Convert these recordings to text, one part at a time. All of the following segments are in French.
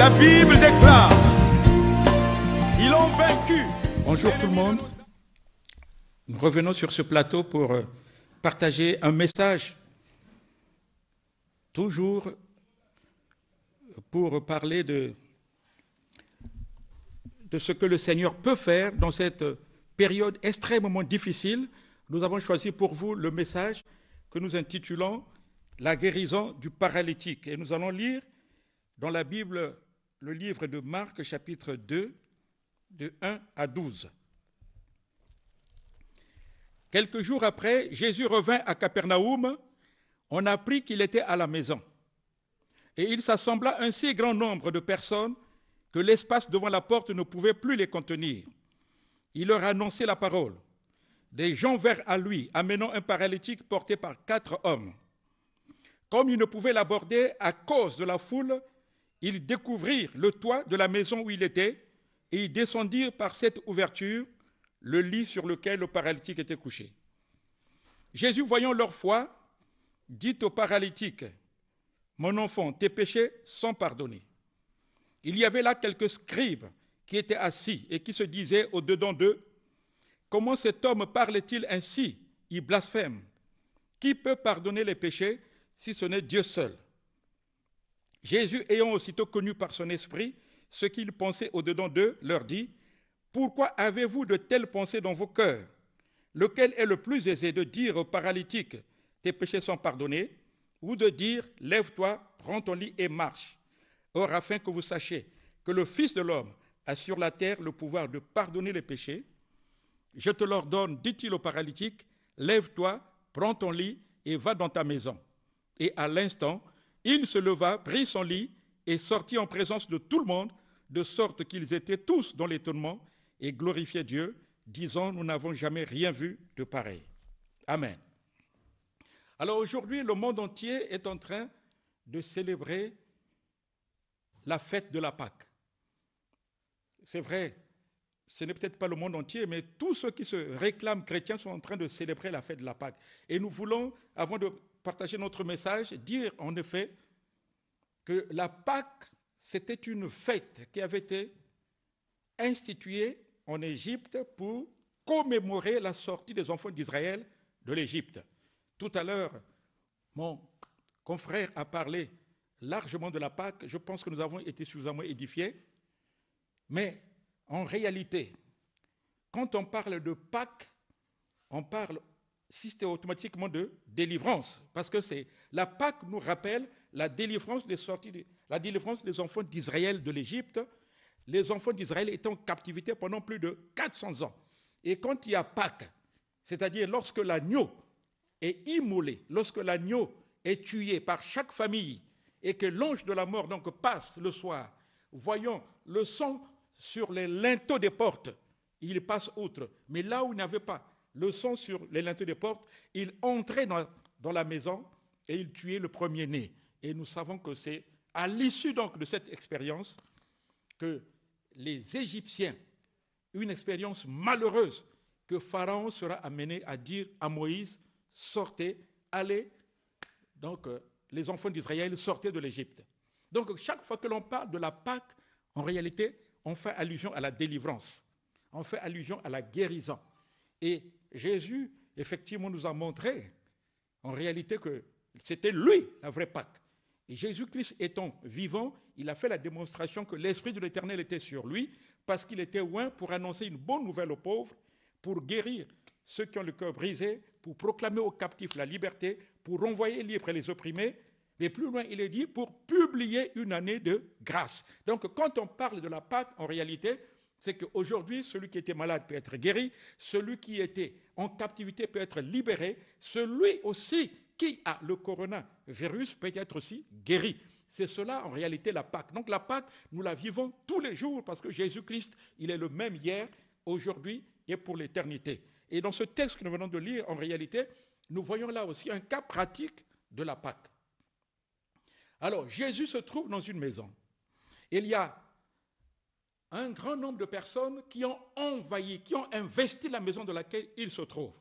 La Bible déclare, ils l'ont vaincu. Bonjour tout le monde. Nous revenons sur ce plateau pour partager un message, toujours pour parler de ce que le Seigneur peut faire dans cette période extrêmement difficile. Nous avons choisi pour vous le message que nous intitulons « La guérison du paralytique ». Et nous allons lire dans la Bible le livre de Marc, chapitre 2, de 1 à 12. Quelques jours après, Jésus revint à Capernaum. On apprit qu'il était à la maison. Et il s'assembla un si grand nombre de personnes que l'espace devant la porte ne pouvait plus les contenir. Il leur annonçait la parole. Des gens vinrent à lui, amenant un paralytique porté par 4 hommes. Comme ils ne pouvaient l'aborder à cause de la foule, ils découvrirent le toit de la maison où il était et ils descendirent par cette ouverture le lit sur lequel le paralytique était couché. Jésus, voyant leur foi, dit au paralytique, « Mon enfant, tes péchés sont pardonnés. » Il y avait là quelques scribes qui étaient assis et qui se disaient au-dedans d'eux, « Comment cet homme parle-t-il ainsi? Il blasphème. Qui peut pardonner les péchés si ce n'est Dieu seul ?» Jésus, ayant aussitôt connu par son esprit ce qu'ils pensaient au-dedans d'eux, leur dit, « Pourquoi avez-vous de telles pensées dans vos cœurs? Lequel est le plus aisé de dire au paralytique, « Tes péchés sont pardonnés » ou de dire, « Lève-toi, prends ton lit et marche » Or, afin que vous sachiez que le Fils de l'homme a sur la terre le pouvoir de pardonner les péchés, je te l'ordonne, dit-il au paralytique, « Lève-toi, prends ton lit et va dans ta maison. » Et à l'instant, il se leva, prit son lit et sortit en présence de tout le monde, de sorte qu'ils étaient tous dans l'étonnement et glorifiaient Dieu, disant, nous n'avons jamais rien vu de pareil. Amen. Alors aujourd'hui, le monde entier est en train de célébrer la fête de la Pâque. C'est vrai, ce n'est peut-être pas le monde entier, mais tous ceux qui se réclament chrétiens sont en train de célébrer la fête de la Pâque. Et nous voulons, avant de partager notre message, dire en effet que la Pâque, c'était une fête qui avait été instituée en Égypte pour commémorer la sortie des enfants d'Israël de l'Égypte. Tout à l'heure, mon confrère a parlé largement de la Pâque. Je pense que nous avons été suffisamment édifiés. Mais en réalité, quand on parle de Pâque, on parle systématiquement de délivrance, parce que la Pâque nous rappelle la délivrance des enfants d'Israël de l'Égypte. Les enfants d'Israël étaient en captivité pendant plus de 400 ans. Et quand il y a Pâques, c'est-à-dire lorsque l'agneau est immolé, lorsque l'agneau est tué par chaque famille et que l'ange de la mort donc passe le soir, voyant le sang sur les linteaux des portes, il passe outre. Mais là où il n'y avait pas le sang sur les linteaux des portes, il entrait dans la maison et il tuait le premier-né. Et nous savons que c'est à l'issue donc de cette expérience que les Égyptiens, une expérience malheureuse, que Pharaon sera amené à dire à Moïse, sortez, allez. Donc les enfants d'Israël sortaient de l'Égypte. Donc chaque fois que l'on parle de la Pâque, en réalité, on fait allusion à la délivrance, on fait allusion à la guérison. Et Jésus, effectivement, nous a montré, en réalité, que c'était lui, la vraie Pâque. Et Jésus-Christ étant vivant, il a fait la démonstration que l'Esprit de l'Éternel était sur lui, parce qu'il était oint pour annoncer une bonne nouvelle aux pauvres, pour guérir ceux qui ont le cœur brisé, pour proclamer aux captifs la liberté, pour renvoyer libres les opprimés, mais plus loin, il est dit, pour publier une année de grâce. Donc, quand on parle de la Pâque, en réalité, c'est qu'aujourd'hui, celui qui était malade peut être guéri, celui qui était en captivité peut être libéré, celui aussi qui a le coronavirus peut être aussi guéri. C'est cela, en réalité, la Pâque. Donc, la Pâque, nous la vivons tous les jours parce que Jésus-Christ, il est le même hier, aujourd'hui et pour l'éternité. Et dans ce texte que nous venons de lire, en réalité, nous voyons là aussi un cas pratique de la Pâque. Alors, Jésus se trouve dans une maison. Il y a un grand nombre de personnes qui ont envahi, qui ont investi la maison dans laquelle il se trouve.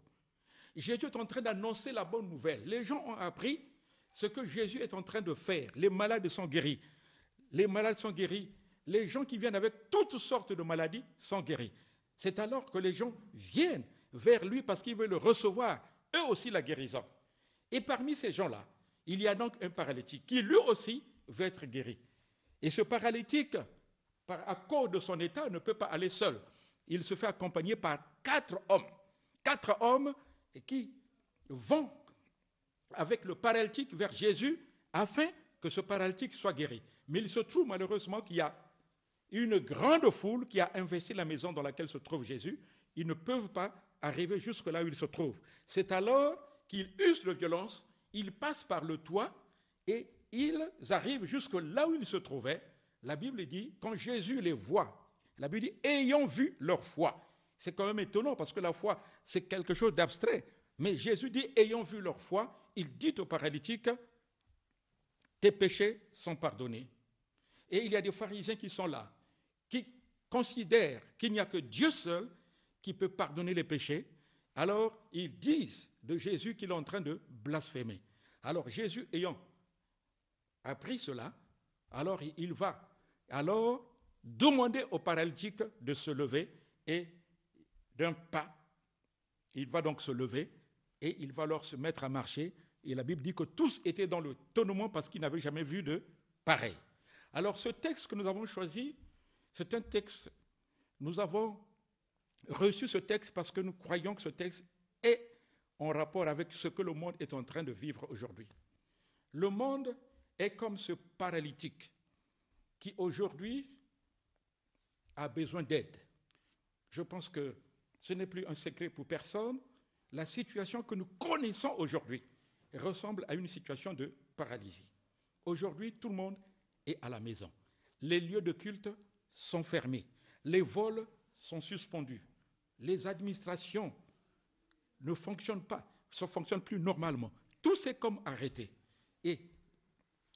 Jésus est en train d'annoncer la bonne nouvelle. Les gens ont appris ce que Jésus est en train de faire. Les malades sont guéris. les malades sont guéris, les gens qui viennent avec toutes sortes de maladies sont guéris. C'est alors que les gens viennent vers lui parce qu'ils veulent recevoir eux aussi la guérison. Et parmi ces gens-là, il y a donc un paralytique qui lui aussi veut être guéri. Et ce paralytique, à cause de son état, ne peut pas aller seul. Il se fait accompagner par 4 hommes. 4 hommes qui vont avec le paralytique vers Jésus afin que ce paralytique soit guéri. Mais il se trouve malheureusement qu'il y a une grande foule qui a investi la maison dans laquelle se trouve Jésus. Ils ne peuvent pas arriver jusque là où il se trouve. C'est alors qu'ils usent de violence, ils passent par le toit et ils arrivent jusque là où ils se trouvaient. La Bible dit, quand Jésus les voit, la Bible dit, ayant vu leur foi. C'est quand même étonnant parce que la foi, c'est quelque chose d'abstrait. Mais Jésus dit, ayant vu leur foi, il dit au paralytique, tes péchés sont pardonnés. Et il y a des pharisiens qui sont là, qui considèrent qu'il n'y a que Dieu seul qui peut pardonner les péchés. Alors, ils disent de Jésus qu'il est en train de blasphémer. Alors, Jésus ayant appris cela, alors il va demander au paralytique de se lever et d'un pas, il va donc se lever et il va alors se mettre à marcher. Et la Bible dit que tous étaient dans le tonnement parce qu'ils n'avaient jamais vu de pareil. Alors ce texte que nous avons choisi, c'est un texte, nous avons reçu ce texte parce que nous croyons que ce texte est en rapport avec ce que le monde est en train de vivre aujourd'hui. Le monde est comme ce paralytique qui aujourd'hui a besoin d'aide. Je pense que ce n'est plus un secret pour personne. La situation que nous connaissons aujourd'hui ressemble à une situation de paralysie. Aujourd'hui, tout le monde est à la maison. Les lieux de culte sont fermés. Les vols sont suspendus. Les administrations ne fonctionnent pas, ne fonctionnent plus normalement. Tout s'est comme arrêté. Et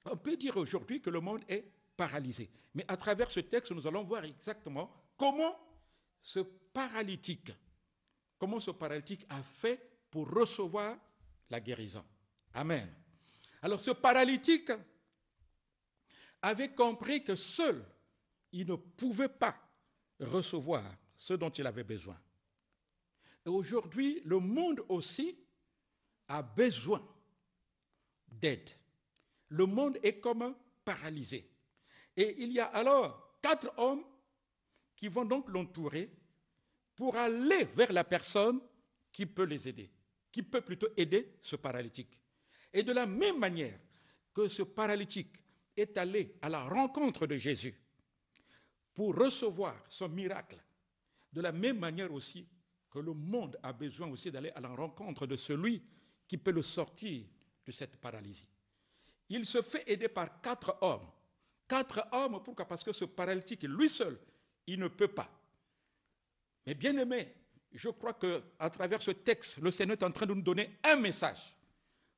on peut dire aujourd'hui que le monde est paralysé. Mais à travers ce texte, nous allons voir exactement comment ce paralytique a fait pour recevoir la guérison. Amen. Alors ce paralytique avait compris que seul, il ne pouvait pas recevoir ce dont il avait besoin. Et aujourd'hui, le monde aussi a besoin d'aide. Le monde est comme paralysé. Et il y a alors 4 hommes qui vont donc l'entourer pour aller vers la personne qui peut les aider, qui peut plutôt aider ce paralytique. Et de la même manière que ce paralytique est allé à la rencontre de Jésus pour recevoir son miracle, de la même manière aussi que le monde a besoin aussi d'aller à la rencontre de celui qui peut le sortir de cette paralysie. Il se fait aider par 4 hommes. 4 hommes, pourquoi? Parce que ce paralytique, lui seul, il ne peut pas. Mais bien aimé, je crois qu'à travers ce texte, le Seigneur est en train de nous donner un message.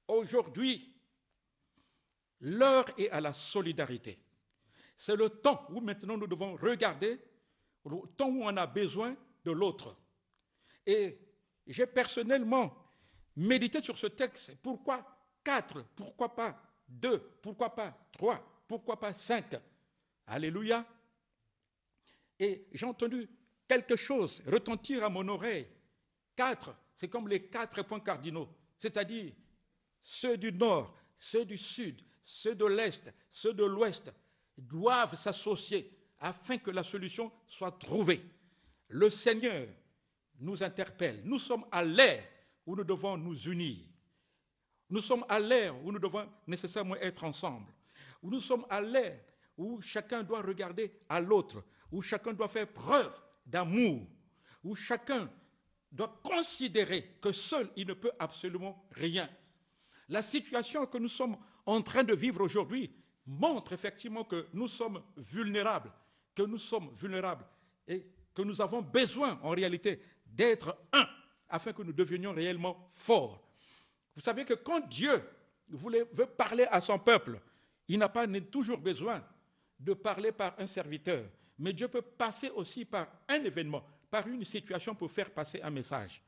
Aujourd'hui, l'heure est à la solidarité. C'est le temps où maintenant nous devons regarder, le temps où on a besoin de l'autre. Et j'ai personnellement médité sur ce texte. Pourquoi 4? Pourquoi pas 2? Pourquoi pas 3? Pourquoi pas 5? Alléluia. Et j'ai entendu quelque chose retentir à mon oreille. 4, c'est comme les 4 points cardinaux, c'est-à-dire ceux du nord, ceux du sud, ceux de l'est, ceux de l'ouest doivent s'associer afin que la solution soit trouvée. Le Seigneur nous interpelle. Nous sommes à l'ère où nous devons nous unir. Nous sommes à l'ère où nous devons nécessairement être ensemble. Où nous sommes à l'ère où chacun doit regarder à l'autre, où chacun doit faire preuve d'amour, où chacun doit considérer que seul il ne peut absolument rien. La situation que nous sommes en train de vivre aujourd'hui montre effectivement que nous sommes vulnérables, et que nous avons besoin en réalité d'être un afin que nous devenions réellement forts. Vous savez que quand Dieu veut parler à son peuple, il n'a pas toujours besoin de parler par un serviteur, mais Dieu peut passer aussi par un événement, par une situation pour faire passer un message.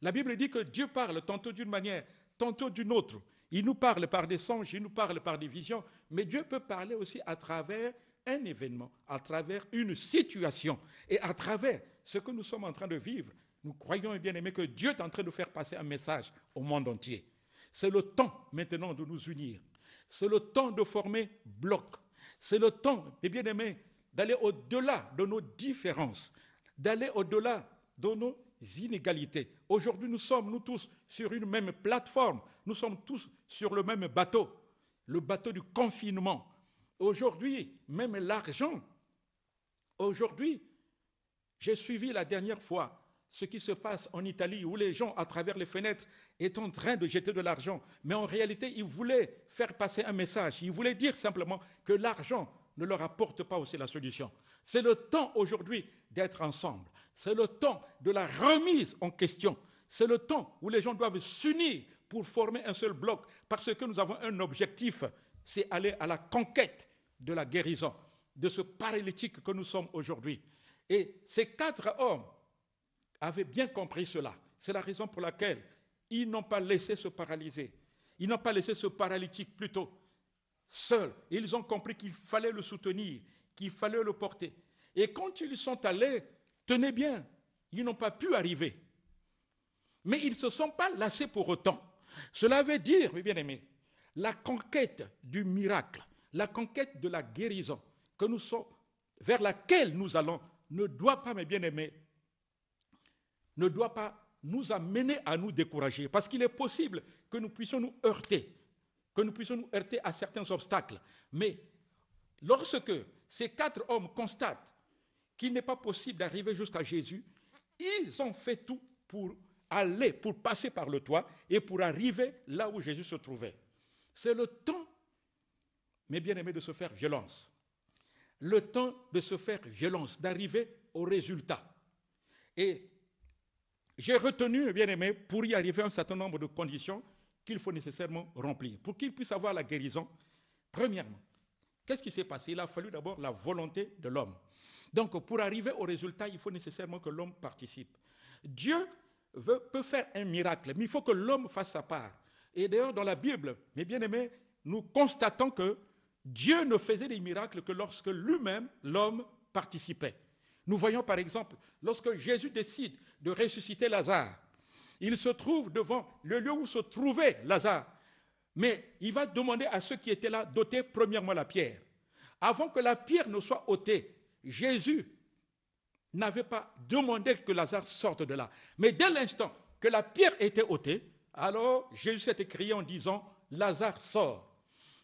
La Bible dit que Dieu parle tantôt d'une manière, tantôt d'une autre. Il nous parle par des songes, il nous parle par des visions, mais Dieu peut parler aussi à travers un événement, à travers une situation et à travers ce que nous sommes en train de vivre, nous croyons, bien aimés, que Dieu est en train de faire passer un message au monde entier. C'est le temps maintenant de nous unir. C'est le temps de former bloc. C'est le temps, bien aimés, d'aller au-delà de nos différences, d'aller au-delà de nos inégalités. Aujourd'hui, nous sommes, nous tous, sur une même plateforme. Nous sommes tous sur le même bateau, le bateau du confinement. Aujourd'hui, même l'argent. Aujourd'hui, j'ai suivi la dernière fois ce qui se passe en Italie, où les gens, à travers les fenêtres, est en train de jeter de l'argent. Mais en réalité, ils voulaient faire passer un message. Ils voulaient dire simplement que l'argent ne leur apporte pas aussi la solution. C'est le temps aujourd'hui d'être ensemble. C'est le temps de la remise en question. C'est le temps où les gens doivent s'unir pour former un seul bloc, parce que nous avons un objectif, c'est aller à la conquête de la guérison, de ce paralytique que nous sommes aujourd'hui. Et ces 4 hommes avaient bien compris cela. C'est la raison pour laquelle ils n'ont pas laissé se paralyser. Ils n'ont pas laissé ce paralytique plutôt seul. Ils ont compris qu'il fallait le soutenir, qu'il fallait le porter. Et quand ils sont allés, tenez bien, ils n'ont pas pu arriver. Mais ils ne se sont pas lassés pour autant. Cela veut dire, mes bien-aimés, la conquête du miracle, la conquête de la guérison que nous sommes, vers laquelle nous allons, ne doit pas, mes bien-aimés, ne doit pas nous amener à nous décourager. Parce qu'il est possible que nous puissions nous heurter, à certains obstacles. Mais lorsque ces 4 hommes constatent qu'il n'est pas possible d'arriver jusqu'à Jésus, ils ont fait tout pour aller, pour passer par le toit et pour arriver là où Jésus se trouvait. C'est le temps, mes bien-aimés, de se faire violence. Le temps de se faire violence, d'arriver au résultat. Et j'ai retenu, bien aimé, pour y arriver un certain nombre de conditions qu'il faut nécessairement remplir. Pour qu'il puisse avoir la guérison, premièrement, qu'est-ce qui s'est passé? Il a fallu d'abord la volonté de l'homme. Donc, pour arriver au résultat, il faut nécessairement que l'homme participe. Dieu peut faire un miracle, mais il faut que l'homme fasse sa part. Et d'ailleurs, dans la Bible, mes bien-aimés, nous constatons que Dieu ne faisait des miracles que lorsque lui-même, l'homme, participait. Nous voyons par exemple, lorsque Jésus décide de ressusciter Lazare, il se trouve devant le lieu où se trouvait Lazare. Mais il va demander à ceux qui étaient là d'ôter premièrement la pierre. Avant que la pierre ne soit ôtée, Jésus n'avait pas demandé que Lazare sorte de là. Mais dès l'instant que la pierre était ôtée, alors Jésus s'est écrié en disant « Lazare sort ».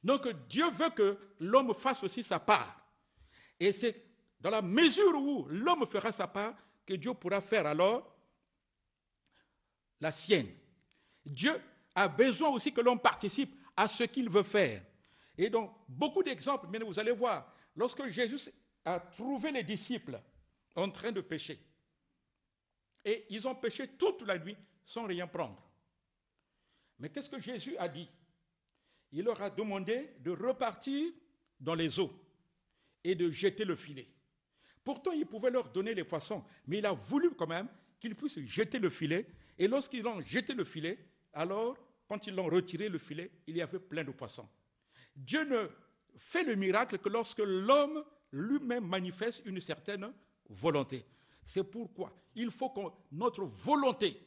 Donc Dieu veut que l'homme fasse aussi sa part. Et c'est dans la mesure où l'homme fera sa part que Dieu pourra faire alors la sienne. Dieu a besoin aussi que l'homme participe à ce qu'il veut faire. Et donc, beaucoup d'exemples, mais vous allez voir, lorsque Jésus a trouvé les disciples en train de pécher, et ils ont péché toute la nuit sans rien prendre. Mais qu'est-ce que Jésus a dit? Il leur a demandé de repartir dans les eaux et de jeter le filet. Pourtant, il pouvait leur donner les poissons, mais il a voulu quand même qu'ils puissent jeter le filet. Et lorsqu'ils ont jeté le filet, alors, quand ils l'ont retiré le filet, il y avait plein de poissons. Dieu ne fait le miracle que lorsque l'homme lui-même manifeste une certaine volonté. C'est pourquoi il faut que notre volonté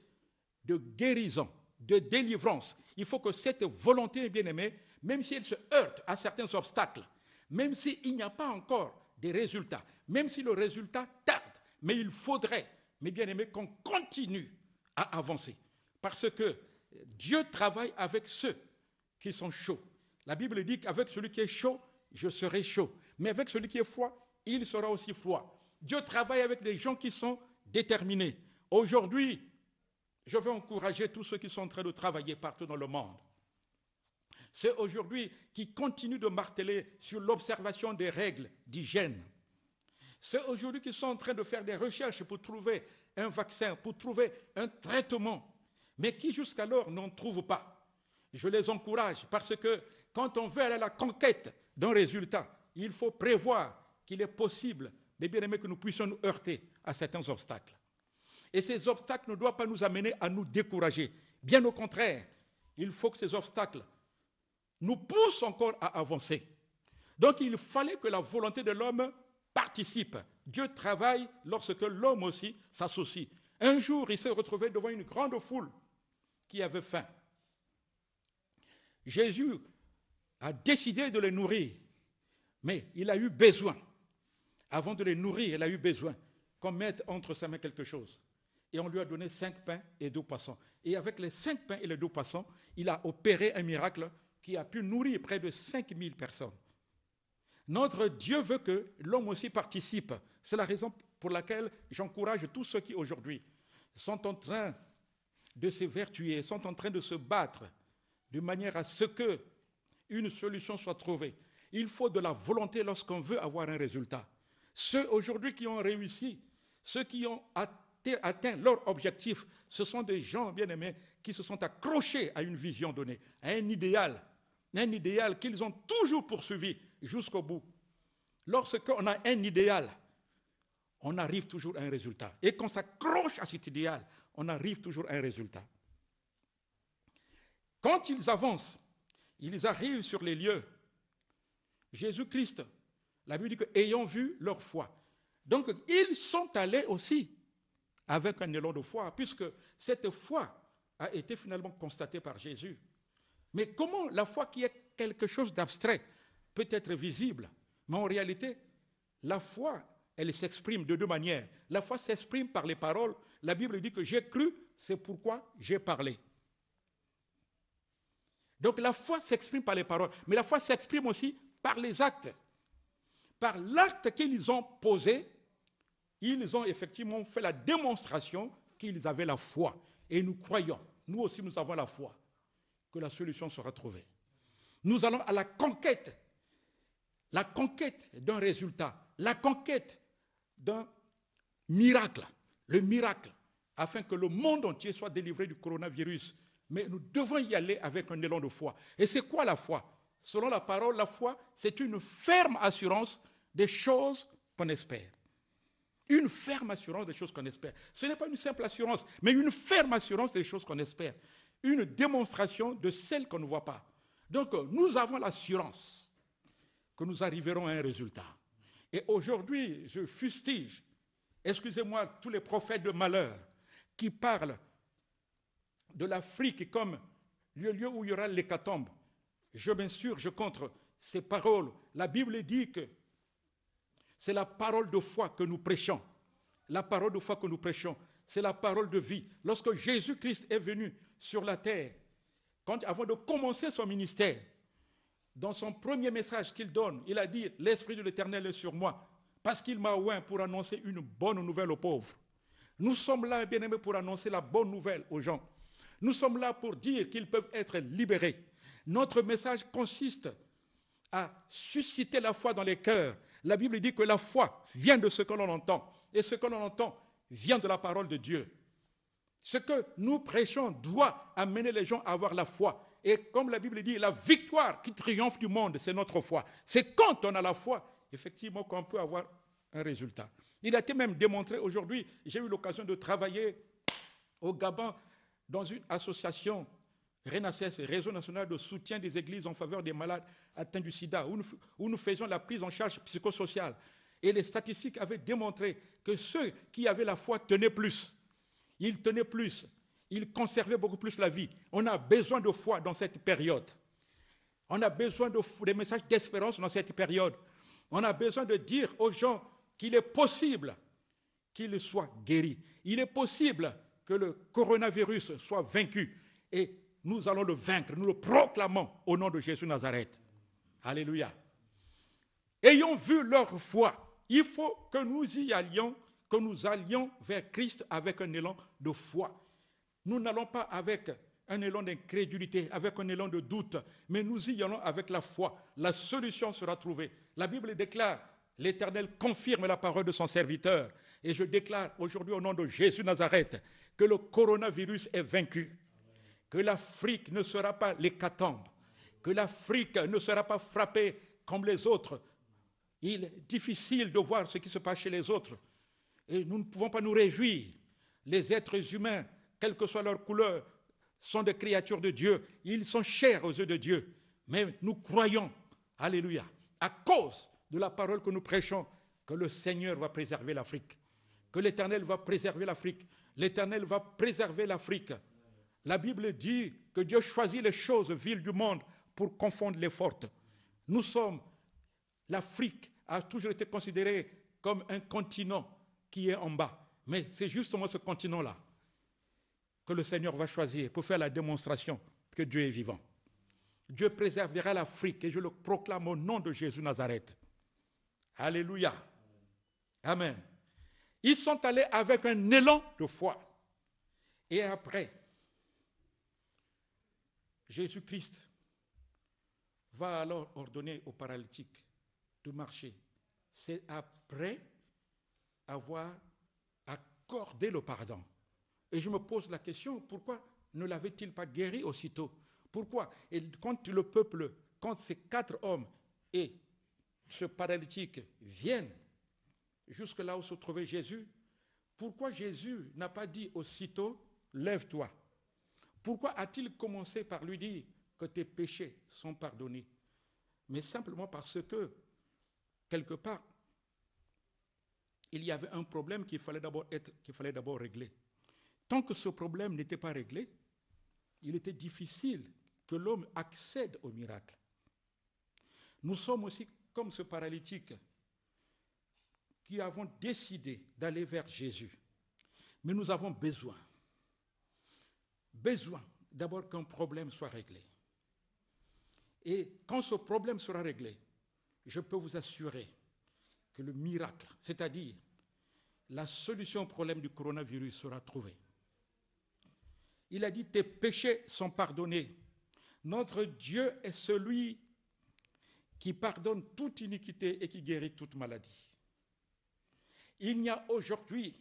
de guérison, de délivrance, il faut que cette volonté, bien aimée, même si elle se heurte à certains obstacles, même s'il n'y a pas encore des résultats, même si le résultat tarde, mais il faudrait, mes bien-aimés, qu'on continue à avancer. Parce que Dieu travaille avec ceux qui sont chauds. La Bible dit qu'avec celui qui est chaud, je serai chaud. Mais avec celui qui est froid, il sera aussi froid. Dieu travaille avec des gens qui sont déterminés. Aujourd'hui, je veux encourager tous ceux qui sont en train de travailler partout dans le monde. C'est aujourd'hui qui continuent de marteler sur l'observation des règles d'hygiène. C'est aujourd'hui qui sont en train de faire des recherches pour trouver un vaccin, pour trouver un traitement, mais qui jusqu'alors n'en trouvent pas. Je les encourage parce que quand on veut aller à la conquête d'un résultat, il faut prévoir qu'il est possible, mes bien-aimés, que nous puissions nous heurter à certains obstacles. Et ces obstacles ne doivent pas nous amener à nous décourager. Bien au contraire, il faut que ces obstacles nous poussent encore à avancer. Donc il fallait que la volonté de l'homme participe. Dieu travaille lorsque l'homme aussi s'associe. Un jour, il s'est retrouvé devant une grande foule qui avait faim. Jésus a décidé de les nourrir, mais il a eu besoin. Avant de les nourrir, il a eu besoin qu'on mette entre sa main quelque chose. Et on lui a donné 5 pains et 2 poissons. Et avec les 5 pains et les 2 poissons, il a opéré un miracle qui a pu nourrir près de 5000 personnes. Notre Dieu veut que l'homme aussi participe. C'est la raison pour laquelle j'encourage tous ceux qui aujourd'hui sont en train de s'évertuer, sont en train de se battre de manière à ce qu'une solution soit trouvée. Il faut de la volonté lorsqu'on veut avoir un résultat. Ceux aujourd'hui qui ont réussi, ceux qui ont atteint leur objectif, ce sont des gens, bien aimés, qui se sont accrochés à une vision donnée, à un idéal qu'ils ont toujours poursuivi jusqu'au bout. Lorsqu'on a un idéal, on arrive toujours à un résultat. Et quand on s'accroche à cet idéal, on arrive toujours à un résultat. Quand ils avancent, ils arrivent sur les lieux. Jésus-Christ, la Bible dit que ayant vu leur foi. Donc, ils sont allés aussi avec un élan de foi, puisque cette foi a été finalement constatée par Jésus. Mais comment la foi qui est quelque chose d'abstrait peut être visible? Mais en réalité, la foi, elle s'exprime de 2 manières. La foi s'exprime par les paroles. La Bible dit que j'ai cru, c'est pourquoi j'ai parlé. Donc la foi s'exprime par les paroles, mais la foi s'exprime aussi par les actes. Par l'acte qu'ils ont posé, ils ont effectivement fait la démonstration qu'ils avaient la foi. Et nous croyons, nous aussi nous avons la foi, que la solution sera trouvée. Nous allons à la conquête d'un résultat, la conquête d'un miracle, le miracle, afin que le monde entier soit délivré du coronavirus. Mais nous devons y aller avec un élan de foi. Et c'est quoi la foi? Selon la parole, la foi, c'est une ferme assurance des choses qu'on espère. Une ferme assurance des choses qu'on espère. Ce n'est pas une simple assurance, mais une ferme assurance des choses qu'on espère. Une démonstration de celles qu'on ne voit pas. Donc, nous avons l'assurance que nous arriverons à un résultat. Et aujourd'hui, je fustige, excusez-moi, tous les prophètes de malheur qui parlent de l'Afrique comme le lieu où il y aura l'hécatombe. Je m'insurge contre ces paroles. La Bible dit que c'est la parole de foi que nous prêchons. La parole de foi que nous prêchons, c'est la parole de vie. Lorsque Jésus-Christ est venu sur la terre, avant de commencer son ministère, dans son premier message qu'il donne, il a dit « L'Esprit de l'Éternel est sur moi, parce qu'il m'a oint pour annoncer une bonne nouvelle aux pauvres. » Nous sommes là, bien-aimés, pour annoncer la bonne nouvelle aux gens. Nous sommes là pour dire qu'ils peuvent être libérés. Notre message consiste à susciter la foi dans les cœurs. La Bible dit que la foi vient de ce que l'on entend. Et ce que l'on entend vient de la parole de Dieu. Ce que nous prêchons doit amener les gens à avoir la foi. Et comme la Bible dit, la victoire qui triomphe du monde, c'est notre foi. C'est quand on a la foi, effectivement, qu'on peut avoir un résultat. Il a été même démontré aujourd'hui, j'ai eu l'occasion de travailler au Gabon dans une association RENACES, Réseau national de soutien des églises en faveur des malades atteints du sida, où nous faisions la prise en charge psychosociale. Et les statistiques avaient démontré que ceux qui avaient la foi tenaient plus. Ils tenaient plus. Ils conservaient beaucoup plus la vie. On a besoin de foi dans cette période. On a besoin des messages d'espérance dans cette période. On a besoin de dire aux gens qu'il est possible qu'ils soient guéris. Il est possible que le coronavirus soit vaincu. Et nous allons le vaincre. Nous le proclamons au nom de Jésus Nazareth. Alléluia. Ayant vu leur foi, il faut que nous y allions, que nous allions vers Christ avec un élan de foi. Nous n'allons pas avec un élan d'incrédulité, avec un élan de doute, mais nous y allons avec la foi. La solution sera trouvée. La Bible déclare, l'Éternel confirme la parole de son serviteur. Et je déclare aujourd'hui au nom de Jésus Nazareth que le coronavirus est vaincu, que l'Afrique ne sera pas l'hécatombe, que l'Afrique ne sera pas frappée comme les autres. Il est difficile de voir ce qui se passe chez les autres. Et nous ne pouvons pas nous réjouir. Les êtres humains, quelle que soit leur couleur, sont des créatures de Dieu. Ils sont chers aux yeux de Dieu. Mais nous croyons, alléluia, à cause de la parole que nous prêchons, que le Seigneur va préserver l'Afrique, que l'Éternel va préserver l'Afrique. L'Éternel va préserver l'Afrique. La Bible dit que Dieu choisit les choses viles du monde pour confondre les fortes. L'Afrique a toujours été considérée comme un continent qui est en bas. Mais c'est justement ce continent-là que le Seigneur va choisir pour faire la démonstration que Dieu est vivant. Dieu préservera l'Afrique et je le proclame au nom de Jésus Nazareth. Alléluia. Amen. Ils sont allés avec un élan de foi. Et après, Jésus-Christ va alors ordonner aux paralytiques de marcher. C'est après avoir accordé le pardon. Et je me pose la question, pourquoi ne l'avait-il pas guéri aussitôt? Pourquoi? Et quand ces 4 hommes et ce paralytique viennent jusque là où se trouvait Jésus, pourquoi Jésus n'a pas dit aussitôt, lève-toi? Pourquoi a-t-il commencé par lui dire que tes péchés sont pardonnés? Mais simplement parce que, quelque part, il y avait un problème qu'il fallait d'abord régler. Tant que ce problème n'était pas réglé, il était difficile que l'homme accède au miracle. Nous sommes aussi comme ce paralytique qui avons décidé d'aller vers Jésus. Mais nous avons besoin d'abord qu'un problème soit réglé. Et quand ce problème sera réglé, je peux vous assurer que le miracle, c'est-à-dire la solution au problème du coronavirus sera trouvée. Il a dit, tes péchés sont pardonnés. Notre Dieu est celui qui pardonne toute iniquité et qui guérit toute maladie. Il n'y a aujourd'hui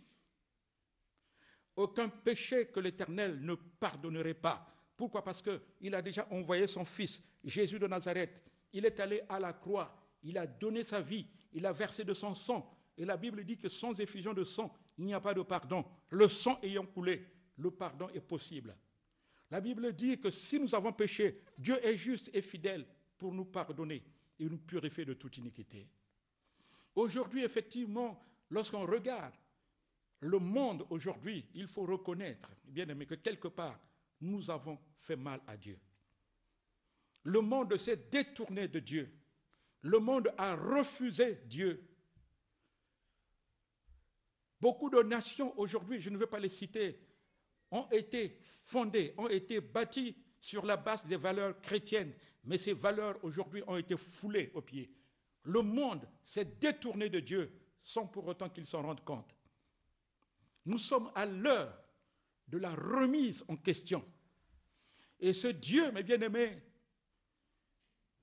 aucun péché que l'Éternel ne pardonnerait pas. Pourquoi? Parce qu'il a déjà envoyé son Fils, Jésus de Nazareth. Il est allé à la croix, il a donné sa vie, il a versé de son sang. Et la Bible dit que sans effusion de sang, il n'y a pas de pardon. Le sang ayant coulé, le pardon est possible. La Bible dit que si nous avons péché, Dieu est juste et fidèle pour nous pardonner et nous purifier de toute iniquité. Aujourd'hui, effectivement, lorsqu'on regarde le monde aujourd'hui, il faut reconnaître, bien aimé, que quelque part, nous avons fait mal à Dieu. Le monde s'est détourné de Dieu. Le monde a refusé Dieu. Beaucoup de nations aujourd'hui, je ne veux pas les citer, ont été fondées, ont été bâties sur la base des valeurs chrétiennes. Mais ces valeurs aujourd'hui ont été foulées aux pieds. Le monde s'est détourné de Dieu sans pour autant qu'ils s'en rendent compte. Nous sommes à l'heure de la remise en question. Et ce Dieu, mes bien-aimés,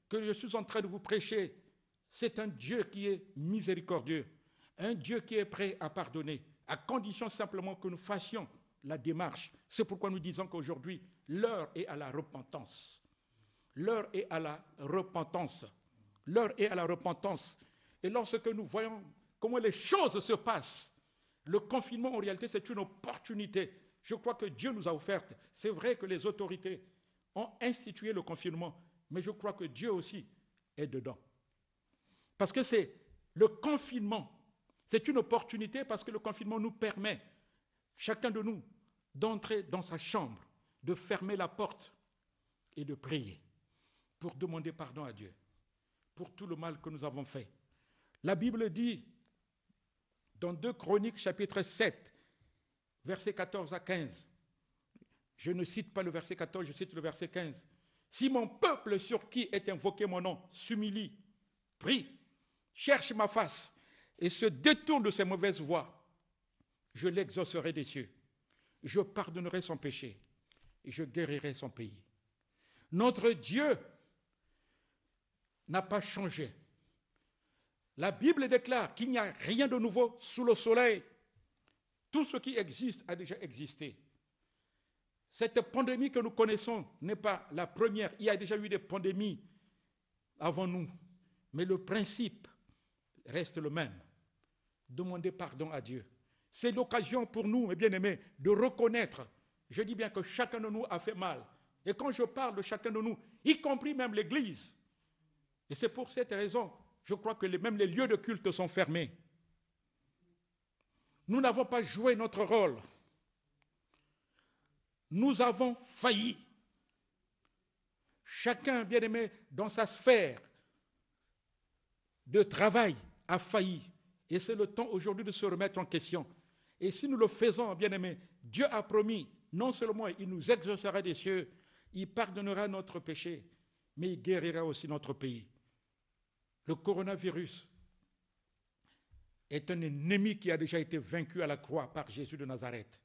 que je suis en train de vous prêcher, c'est un Dieu qui est miséricordieux, un Dieu qui est prêt à pardonner, à condition simplement que nous fassions la démarche. C'est pourquoi nous disons qu'aujourd'hui, l'heure est à la repentance. L'heure est à la repentance. L'heure est à la repentance. Et lorsque nous voyons comment les choses se passent, le confinement, en réalité, c'est une opportunité. Je crois que Dieu nous a offerte. C'est vrai que les autorités ont institué le confinement, mais je crois que Dieu aussi est dedans. Parce que c'est le confinement, c'est une opportunité parce que le confinement nous permet, chacun de nous, d'entrer dans sa chambre, de fermer la porte et de prier pour demander pardon à Dieu pour tout le mal que nous avons fait. La Bible dit, dans 2 Chroniques, chapitre 7, versets 14 à 15, je ne cite pas le verset 14, je cite le verset 15. Si mon peuple sur qui est invoqué mon nom s'humilie, prie, cherche ma face et se détourne de ses mauvaises voies, je l'exaucerai des cieux, je pardonnerai son péché et je guérirai son pays. Notre Dieu n'a pas changé. La Bible déclare qu'il n'y a rien de nouveau sous le soleil. Tout ce qui existe a déjà existé. Cette pandémie que nous connaissons n'est pas la première. Il y a déjà eu des pandémies avant nous. Mais le principe reste le même. Demander pardon à Dieu. C'est l'occasion pour nous, mes bien-aimés, de reconnaître, je dis bien que chacun de nous a fait mal. Et quand je parle de chacun de nous, y compris même l'Église, et c'est pour cette raison Je crois que même les lieux de culte sont fermés. Nous n'avons pas joué notre rôle. Nous avons failli. Chacun, bien aimé, dans sa sphère de travail, a failli. Et c'est le temps aujourd'hui de se remettre en question. Et si nous le faisons, bien aimé, Dieu a promis, non seulement il nous exaucera des cieux, il pardonnera notre péché, mais il guérira aussi notre pays. Le coronavirus est un ennemi qui a déjà été vaincu à la croix par Jésus de Nazareth.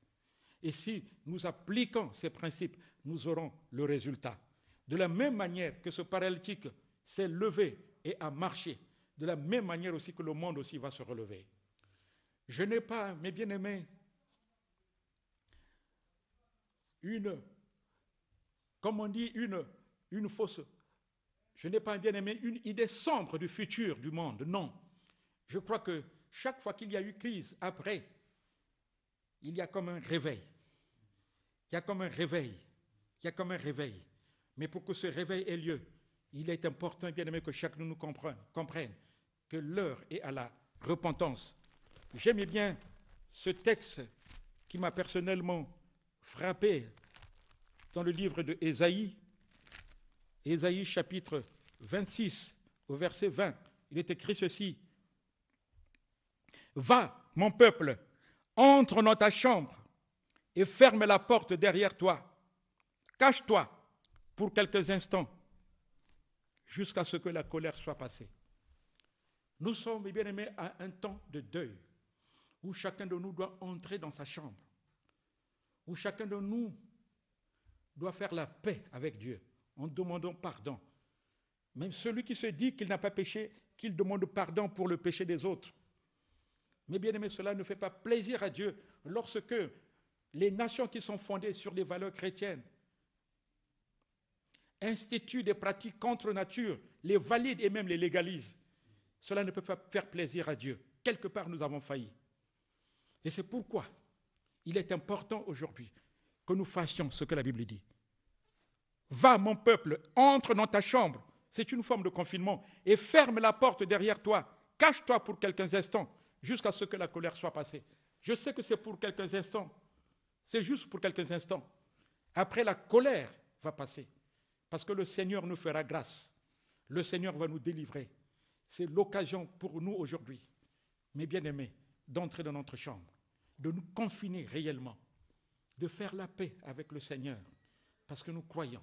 Et si nous appliquons ces principes, nous aurons le résultat. De la même manière que ce paralytique s'est levé et a marché, de la même manière aussi que le monde aussi va se relever. Je n'ai pas, mes bien-aimés, comme on dit, une fausse, je n'ai pas, bien-aimé, une idée sombre du futur du monde, non. Je crois que chaque fois qu'il y a eu crise, après, il y a comme un réveil. Il y a comme un réveil. Il y a comme un réveil. Mais pour que ce réveil ait lieu, il est important, bien aimé, que chacun nous comprenne que l'heure est à la repentance. J'aimais bien ce texte qui m'a personnellement frappé dans le livre de Ésaïe. Ésaïe chapitre 26, au verset 20. Il est écrit ceci. « Va, mon peuple, entre dans ta chambre et ferme la porte derrière toi. Cache-toi pour quelques instants jusqu'à ce que la colère soit passée. » Nous sommes, bien aimés, à un temps de deuil où chacun de nous doit entrer dans sa chambre, où chacun de nous doit faire la paix avec Dieu en demandant pardon. Même celui qui se dit qu'il n'a pas péché, qu'il demande pardon pour le péché des autres. Mais bien aimé, cela ne fait pas plaisir à Dieu lorsque les nations qui sont fondées sur des valeurs chrétiennes instituent des pratiques contre nature, les valident et même les légalisent. Cela ne peut pas faire plaisir à Dieu. Quelque part, nous avons failli. Et c'est pourquoi il est important aujourd'hui que nous fassions ce que la Bible dit. Va, mon peuple, entre dans ta chambre, c'est une forme de confinement, et ferme la porte derrière toi. Cache-toi pour quelques instants, jusqu'à ce que la colère soit passée. Je sais que c'est pour quelques instants. C'est juste pour quelques instants. Après, la colère va passer. Parce que le Seigneur nous fera grâce. Le Seigneur va nous délivrer. C'est l'occasion pour nous aujourd'hui, mes bien-aimés, d'entrer dans notre chambre, de nous confiner réellement, de faire la paix avec le Seigneur, parce que nous croyons,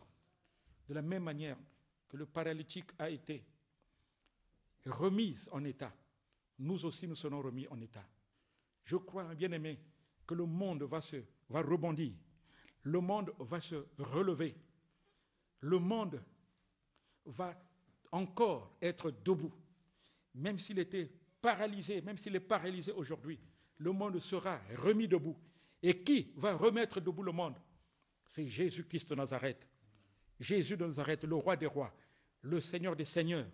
de la même manière que le paralytique a été remis en état, nous aussi nous serons remis en état. Je crois, bien-aimés, que le monde va rebondir, le monde va se relever, le monde va encore être debout. Même s'il était paralysé, même s'il est paralysé aujourd'hui, le monde sera remis debout. Et qui va remettre debout le monde? C'est Jésus-Christ de Nazareth. Jésus de Nazareth, le roi des rois, le Seigneur des seigneurs.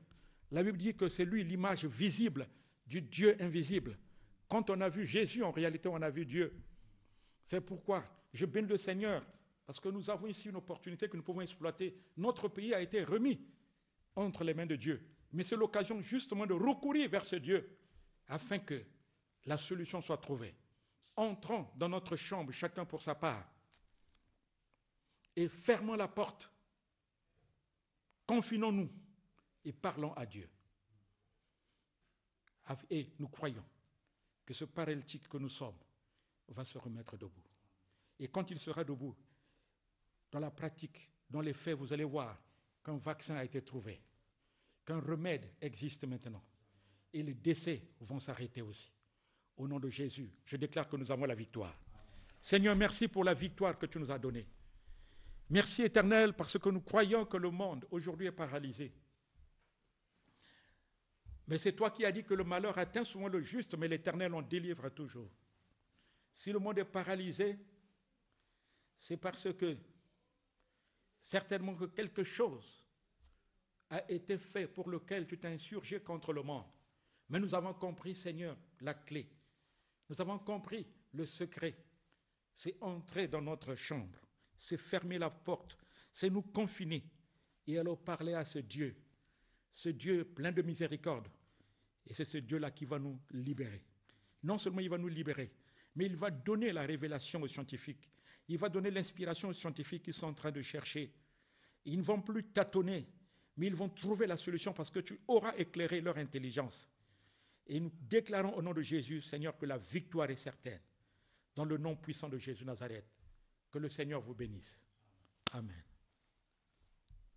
La Bible dit que c'est lui l'image visible du Dieu invisible. Quand on a vu Jésus, en réalité, on a vu Dieu. C'est pourquoi je bénis le Seigneur, parce que nous avons ici une opportunité que nous pouvons exploiter. Notre pays a été remis entre les mains de Dieu. Mais c'est l'occasion justement de recourir vers ce Dieu afin que la solution soit trouvée. Entrons dans notre chambre, chacun pour sa part, et fermons la porte. Confinons-nous et parlons à Dieu. Et nous croyons que ce paralytique que nous sommes va se remettre debout. Et quand il sera debout, dans la pratique, dans les faits, vous allez voir qu'un vaccin a été trouvé, qu'un remède existe maintenant. Et les décès vont s'arrêter aussi. Au nom de Jésus, je déclare que nous avons la victoire. Seigneur, merci pour la victoire que tu nous as donnée. Merci Éternel, parce que nous croyons que le monde aujourd'hui est paralysé. Mais c'est toi qui as dit que le malheur atteint souvent le juste, mais l'Éternel en délivre toujours. Si le monde est paralysé, c'est parce que certainement que quelque chose a été fait pour lequel tu t'es insurgé contre le monde. Mais nous avons compris, Seigneur, la clé. Nous avons compris le secret. C'est entrer dans notre chambre, c'est fermer la porte, c'est nous confiner et alors parler à ce Dieu plein de miséricorde, Et c'est ce Dieu-là qui va nous libérer. Non seulement il va nous libérer, mais il va donner la révélation aux scientifiques. Il va donner l'inspiration aux scientifiques qui sont en train de chercher. Ils ne vont plus tâtonner, mais ils vont trouver la solution parce que tu auras éclairé leur intelligence. Et nous déclarons au nom de Jésus, Seigneur, que la victoire est certaine. Dans le nom puissant de Jésus Nazareth, que le Seigneur vous bénisse. Amen.